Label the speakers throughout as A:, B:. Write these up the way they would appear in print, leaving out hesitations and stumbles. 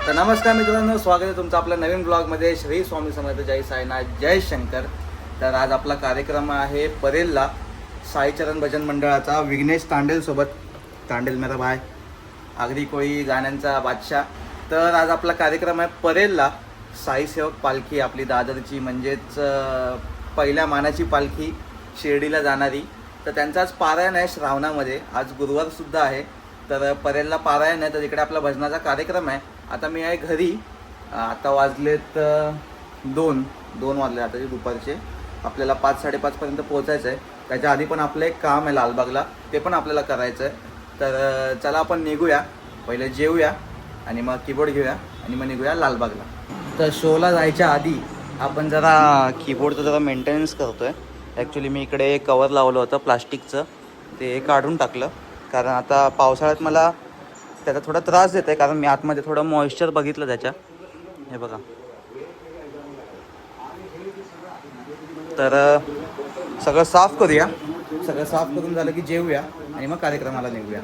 A: तर नमस्कार मित्रांनो, स्वागत आहे तुमचं आपल्या नवीन ब्लॉगमध्ये. श्री स्वामी समर्थ, जय साईनाथ, जय शंकर. तर आज आपला कार्यक्रम आहे परेलला, साईचरण भजन मंडळाचा विघ्नेश तांडेलसोबत. तांडेल मेरा भाई, आगरी कोळी गाण्यांचा बादशाह. तर आज आपला कार्यक्रम आहे परेलला, साई सेवक पालखी आपली दादरची, म्हणजेच पहिल्या मानाची पालखी शिर्डीला जाणारी. तर त्यांचा आज पारायण आहे श्रावणामध्ये, आज गुरुवारसुद्धा आहे. तर परेलला पारायण आहे, तर इकडे आपला भजनाचा कार्यक्रम आहे. आता मी आहे घरी. आता वाजलेत 2 वाजले आता दुपारचे. आपल्याला 5-5:30पर्यंत पोहोचायचं आहे. त्याच्या आधी पण आपलं एक काम आहे लालबागला, ते पण आपल्याला करायचं आहे. तर चला आपण निघूया, पहिले जेवूया आणि मग कीबोर्ड घेऊया आणि मग निघूया लालबागला. तर शोला जायच्या आधी आपण जरा कीबोर्डचं जरा मेंटेनन्स करतो आहे. ॲक्च्युली मी इकडे कवर लावलं होतं प्लास्टिकचं, ते काढून टाकलं, कारण आता पावसाळ्यात मला त्याचा थोडा त्रास देत आहे, कारण मी आतमध्ये थोडं मॉइश्चर बघितलं त्याच्या. हे बघा. तर सगळं साफ करूया, सगळं साफ करून झालं की जेवूया आणि मग कार्यक्रमाला निघूया.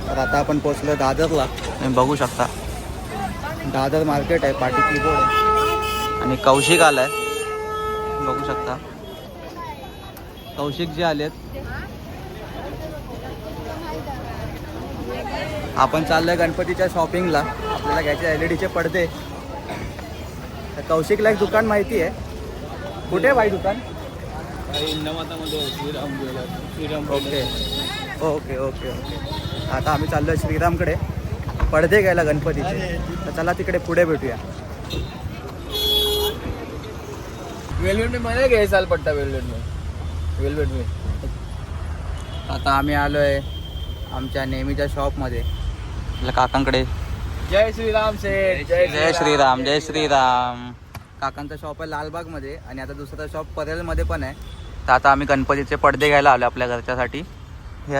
A: तर आता आपण पोचलो दादरला. तुम्ही बघू शकता, दादर मार्केट आहे, पाठी कीबोर्ड आहे आणि कौशिक आलाय, बघू शकता. कौशिक जे आलेत. आपण चाललोय गणपतीच्या शॉपिंगला, आपल्याला घ्यायचे LED चे पडदे. तर कौशिकला एक दुकान माहिती आहे. कुठे आहे भाई दुकान? ओके. आता आम्ही चाललोय श्रीरामकडे पडदे घ्यायला गणपतीचे. तर चला तिकडे पुढे भेटूया.
B: वेलवेट में मैंने गए साल पट्टा वेलवेट में.
A: आता आम्ही आलोय आमच्या नेहमीच्या शॉपमध्ये, आपल्या काकांकडे.
B: जय श्रीराम से
A: जय श्रीराम, जय श्रीराम. काकांचा शॉप आहे लालबागमध्ये आणि आता दुसरा शॉप परेलमध्ये पण आहे. तर आता आम्ही गणपतीचे पडदे घ्यायला आलो आपल्या घरच्यासाठी. हे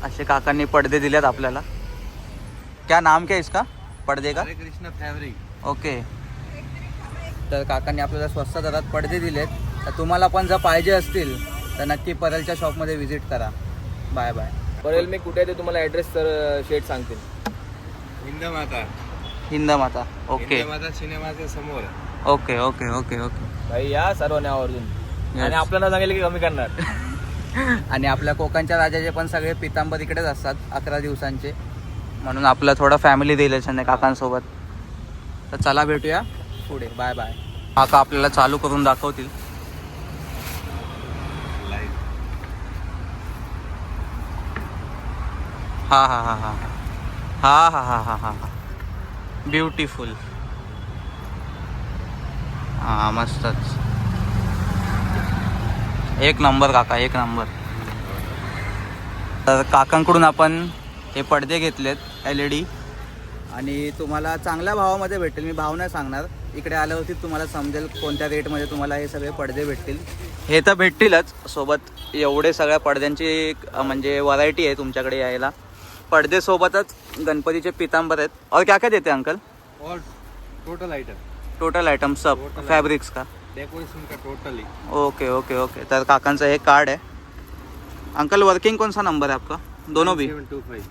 A: असे काकांनी पडदे दिलेत आपल्याला. क्या नाम क्या इसका पडदे का?
B: कृष्ण फॅब्रिक.
A: ओके. तर काकांनी आपल्याला स्वस्त दरात पडदे दिलेत. तर तुम्हाला पण जर पाहिजे असतील तर नक्की परेलच्या शॉपमध्ये व्हिजिट करा. Bye bye.
B: परेल मी कुठे आहे ते तुम्हाला ॲड्रेस तर शेट सांगतील.
A: हिंदमाता. ओके
B: सिनेमाच्या समोर.
A: ओके.
B: भाई या सर्वांनी आवर्जून.
A: Yes.
B: आणि आपल्याला सांगितलं की कमी करणार.
A: आणि आपल्या कोकणच्या राजाचे पण सगळे पितांबर इकडेच असतात 11 दिवसांचे, म्हणून आपलं थोडं फॅमिली रिलेशन आहे काकांसोबत. तर चला भेटूया पुढे. Bye bye. काका आपल्याला चालू करून दाखवतील. हा ब्युटिफुल. हा मस्तच, एक नंबर काका, एक नंबर. तर काकांकडून आपण हे पडदे घेतलेत LED आणि तुम्हाला चांगल्या भावामध्ये भेटेल. मी भाव नाही सांगणार, इकडे आल्यावरती तुम्हाला समजेल कोणत्या रेटमध्ये तुम्हाला हे सगळे पडदे भेटतील. हे तर भेटतीलच, सोबत एवढे सगळ्या पडद्यांची म्हणजे व्हरायटी आहे तुमच्याकडे यायला. पडदे सोबतच गणपतीचे पितांबर आहेत. और क्या क्या देते अंकल?
B: और
A: टोटल आइटम सब फैब्रिक्स का,
B: डेकोरेशन का टोटली.
A: ओके. तर काकांचं हे कार्ड आहे. अंकल वर्किंग कौन सा नंबर है आपका? दोनों भी?
B: 725.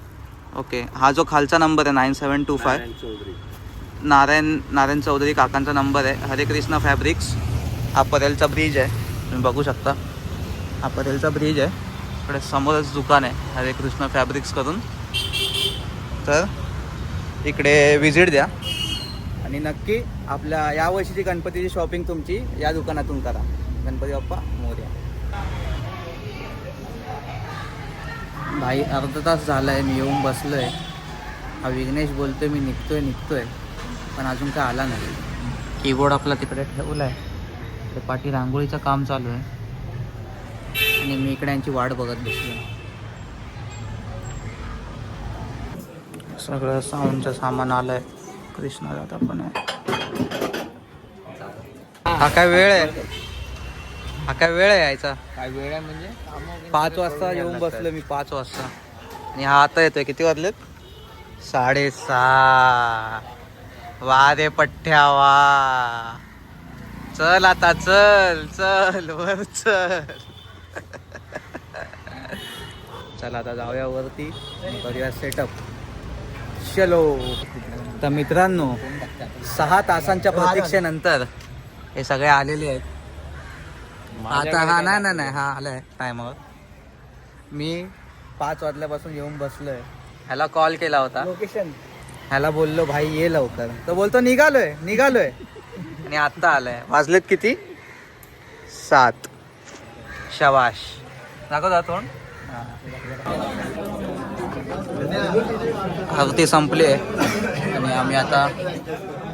A: ओके. हा जो खालचा नंबर आहे 9725, नारायण चौधरी काकांचा नंबर आहे. हरे कृष्णा फॅब्रिक्स. हा परेलचा ब्रिज आहे, तुम्ही बघू शकता. हा परेलचा ब्रिज आहे, इकडे समोरच दुकान आहे हरे कृष्णा फॅब्रिक्स करून. तर इकडे विजिट द्या आणि नक्की आपल्या यावर्षीची गणपतीची शॉपिंग तुमची या दुकानातून करा. गणपती बाप्पा मोरया. भाई अर्धा तास झाला आहे मी येऊन बसलो आहे. हा विघ्नेश बोलतोय मी निघतोय पण अजून काय आला नाही. कीबोर्ड आपला तिकडे ठेवला आहे, ते पाठी रांगोळीचं काम चालू आहे आणि मी इकडे यांची वाट बघत बसलो. सगळं साऊंडचं सामान आलं आहे. कृष्णा दादा पण आहे. हा काय वेळ आहे यायचा?
B: काय वेळ आहे म्हणजे
A: 5 वाजता येऊन बसलो मी. 5 वाजता आणि हा आता येतोय. किती वाजलेत? 6:30. वा रे पठ्ठ्या वा. चल आता चल चल वर चल. चल आता जाऊया वरती करूया सेटअप. चलो. तर मित्रांनो 6 तासांच्या प्रतीक्षेनंतर हे सगळे आलेले आहेत. आता हा नाही हा आलाय टायमावर. मी 5 वाजल्यापासून येऊन बसलोय. ह्याला कॉल केला होता. लोकेशन ह्याला बोललो भाई ये लवकर. तो बोलतो निघालोय. आणि आत्ता आलाय. वाजलेत किती? 7. शबाश. दाखव जातो. आरती संपली आहे आणि आम्ही आता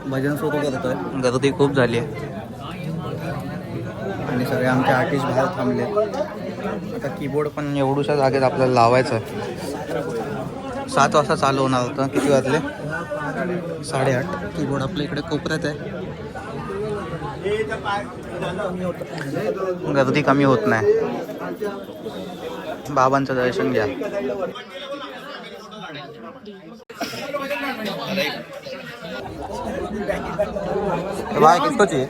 A: भजन सुरू करतोय. गर्दी खूप झाली आहे आणि सगळे आमचे आर्टिस्ट बाहेर थांबले. आता कीबोर्ड पण एवढूशा जागेत आपल्याला लावायचं आहे. 7 वाजता चालू होणार होतं. किती वाजले? 8:30. कीबोर्ड आपल्या इकडे कोपऱ्यात आहे. गर्दी कमी होत नाही. बाबांचं दर्शन घ्या. भाई किसको चाहिए?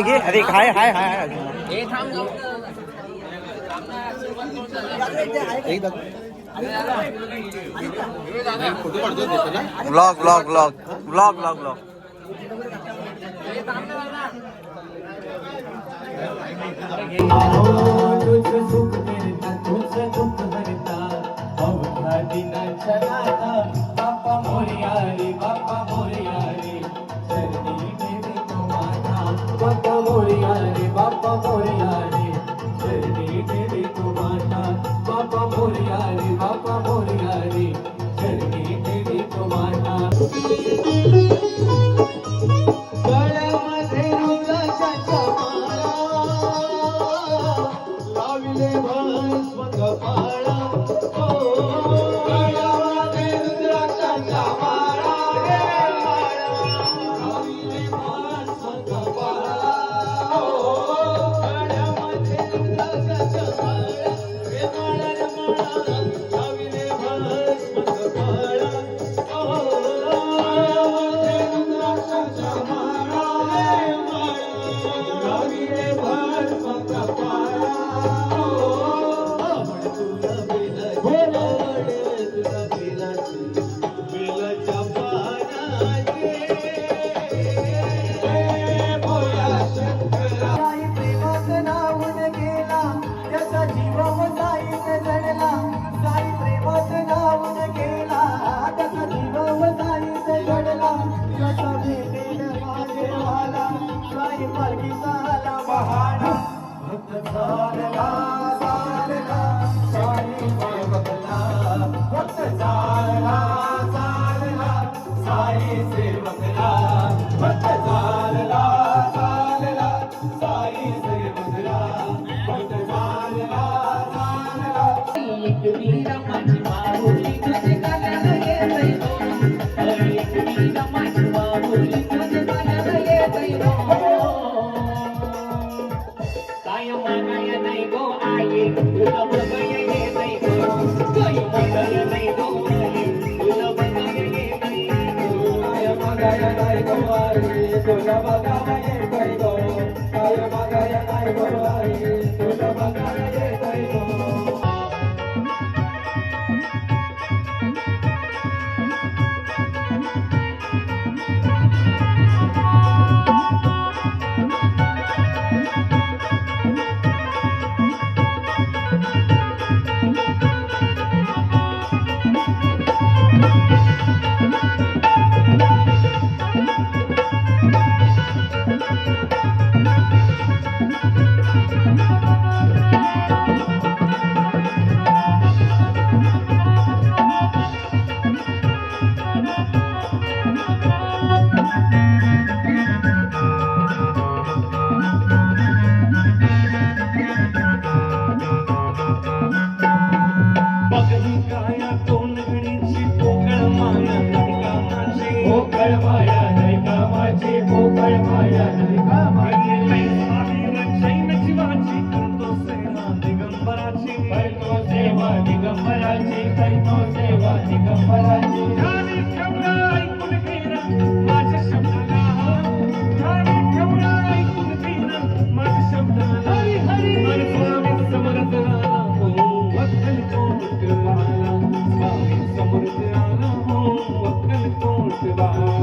A: घे. अरे हाय ब्लॉग.
C: बाप्पा मोरया रे बाप्पा मोरया रे चरणी ठेवी तो माता. बाप्पा मोरया रे बाप्पा मोरया रे चरणी ठेवी तो माता. बाप्पा मोरया रे बाप्पा मोरया रे चरणी ठेवी तो माता. गळ्यामध्ये रुद्राक्षाच्या माळा लाविले भस्म कपाळा. सेवा दिगंबराची करतो सेवा दिगंबराची ध्यानी ठेवला ऐकून घेणं माझ्या शब्दाला ध्यानी ठेवला ऐकून घेणं माझ्या शब्दाला हरी हरी मन स्वामी समर्थ आला हो अक्कलकोट वाला स्वामी समर्थ आला हो अक्कलकोट वाला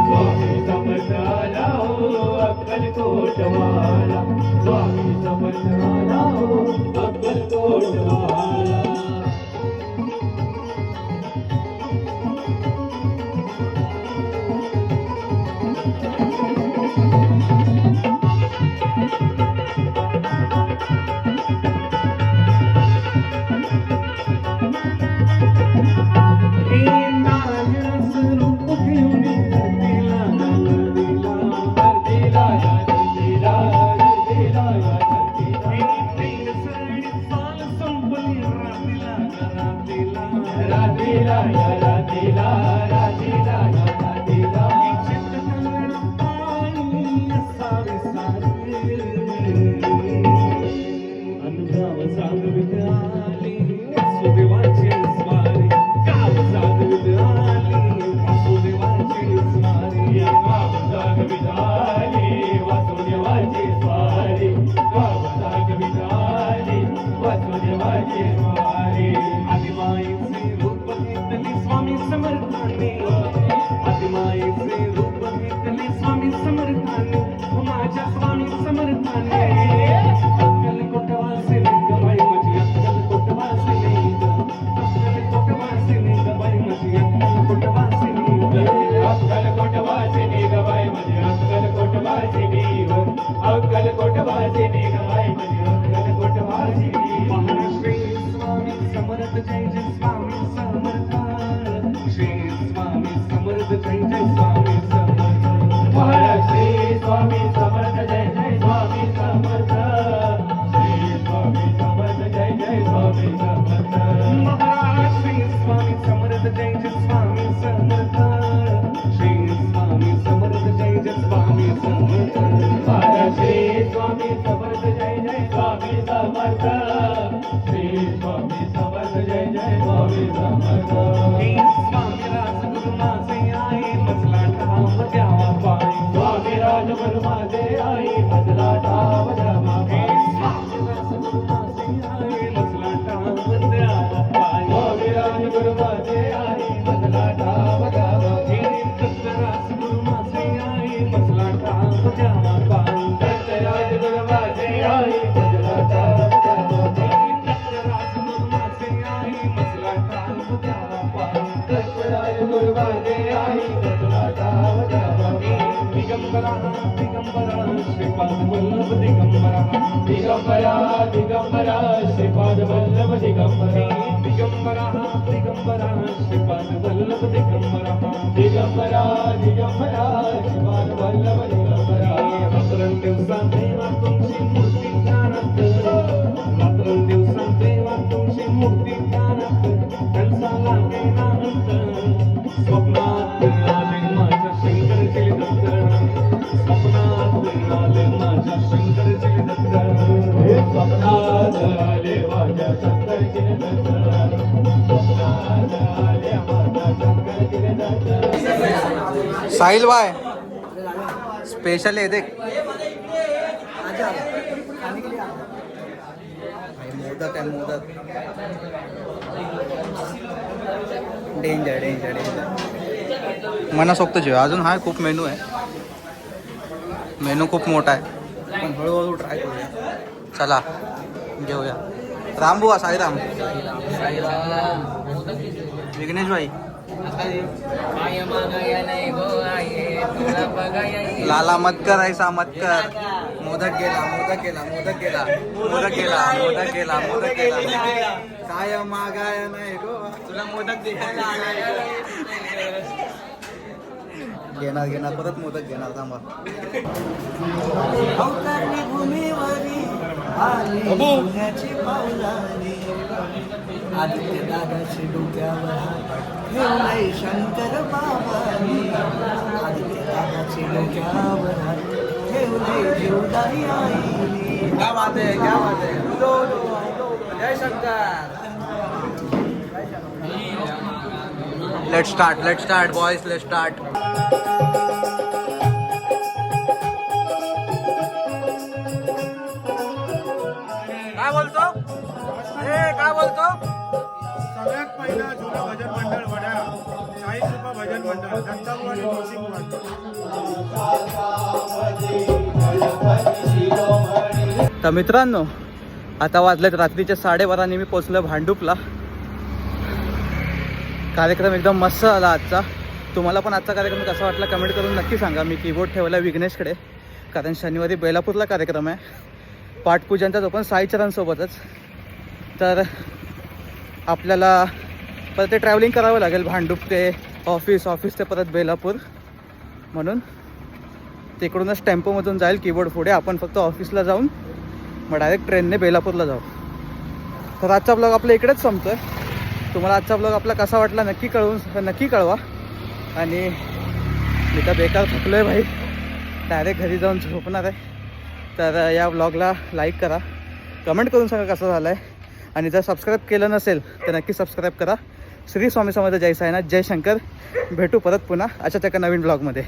C: स्वामी समर्थ आला हो अक्कलकोट वाला स्वामी समर्थ आला हो अक्कलकोट वाला स्वामी समर्थाने माझ्या स्वामी समर्थाने अक्कलकोट वासिनी गबाई माझी अक्कलकोट वासिनी अक्कलकोट वासिनी गबाई माझी अक्कलकोट वासिनी अक्कलकोट वासिनी गबाई माझी अक्कलकोट वासिनी अक्कलकोट वासिनी गबाई माझी अक्कलकोट वासिनी महाराष्ट्री स्वामी समर्थ जय जय स्वामी समर्थ श्री स्वामी समर्थ जय जय स्वामी समर्थ महाराष्ट्री स्वामी समर्थ जय जय स्वामी समर्थ श्री स्वामी समर्थ जय जय स्वामी समर्थ महाराष्ट्री स्वामी समर्थ जय जय स्वामी समर्थ श्री स्वामी समर्थ जय जय स्वामी समर्थ महाराष्ट्री स्वामी समर्थ जय जय स्वामी समर्थ श्री स्वामी समर्थ जय जय स्वामी समर्थ स्वामी राजगुरु माझे आहे मजला ठाव द्यावा पाय स्वामी राजगुरु माझे आहे मजला ठाव द्यावा पाय स्वामी राजगुरु माझे आहे मजला ठाव द्यावा पाय स्वामी राजगुरु माझे आहे मजला ठाव द्यावा पाय दत्त राजगुरु माझे आहे मजला ठाव द्यावा पाय दत्त राजगुरु माझे आहे मजला ठाव द्यावा पाय दत्त राजगुरु माझे आहे मजला ठाव द्यावा पाय दत्त राजगुरु माझे आहे मजला ठाव द्यावा पाय दिगंबरा दिगंबरा श्रीपाद वल्लभ दिगंबरा दिगंबरा दिगंबरा श्रीपाद वल्लभ दिगंबरा दिगंबरा दिगंबरा श्रीपाद वल्लभ दिगंबरा दिगंबरा दिगंबरा श्रीपाद वल्लभ दिगंबरा रात्रं दिवसां देवा तुमची मूर्ती ध्यानात रात्रं दिवसां देवा तुमची मूर्ती ध्यानात त्यांचा लागे नाहंत स्वप्नात आले माझ्या शंकरचे दत्त स्वप्नात आले माझ्या शंकरचे दत्त स्वप्नात आले माझ्या शंकरचे दत्त स्वप्नात आले माझ्या शंकरचे दत्त
A: साहिल भाई स्पेशल आहे देख मोदक आहे मोदक डेंजर डेंजर डेंजर मनासोक्त जेव अजून हा खूप मेनू आहे मेनू खूप मोठा आहे पण हळूहळू ट्राय करूया चला घेऊया राम बुवा साईराम विघ्नेश भाई लाला मत कर ऐसा मत कर मोदक गेला मोदक गेला मोदक गेला मोदक गेला मोदक गेला मोदक गेला काय मागाय नाही गो तुला मोदक घेणार घेणार परत मोदक घेणार थांबा
D: आदित्य दादाची डोक्यावर घेऊन शंकर बाबानी आदित्य दादाची डोक्यावर घेऊन जीवदाई आईनी
A: क्या बात है क्या बात है Jai Shankar. Let start boys, let start. काय बोलतो काय बोलतो?
E: सगळ्यात पहिला जुनं भजन मंडळ वड्या 40 रुपये भजन मंडळ दत्ताभाऊ आणि जोशी.
A: तर मित्रांनो, आता वाजलेत रात्रीचे 12:30 आणि मी पोचलो भांडूपला. कार्यक्रम एकदम मस्त झाला आजचा. तुम्हाला पण आजचा कार्यक्रम कसा वाटला कमेंट करून नक्की सांगा. मी कीबोर्ड ठेवला विघ्नेशकडे, कारण शनिवारी बेलापूरला कार्यक्रम आहे पाठपूजनचा, तो पण साईचरणसोबतच. तर आपल्याला परत ते ट्रॅव्हलिंग करावं लागेल भांडूप ते ऑफिस ते परत बेलापूर. म्हणून तिकडूनच टेम्पोमधून जाईल कीबोर्ड पुढे. आपण फक्त ऑफिसला जाऊन मग डायरेक्ट ट्रेनने बेलापूरला जाऊ. तर आजचा ब्लॉग आपल्या इकडेच संपतो आहे. तुम्हाला आजचा ब्लॉग आपला कसा वाटला नक्की कळवा. आणि मी तर बेकार थकलो आहे भाई, डायरेक्ट घरी जाऊन झोपणार आहे. तर या ब्लॉगला लाईक करा, कमेंट करून सांगा कसा झाला आहे. आणि जर सबस्क्राईब केलं नसेल तर नक्की सबस्क्राईब करा. श्री स्वामी समर्थ, जय साईनाथ, जय शंकर. भेटू परत पुन्हा अशाच एका नवीन ब्लॉगमध्ये.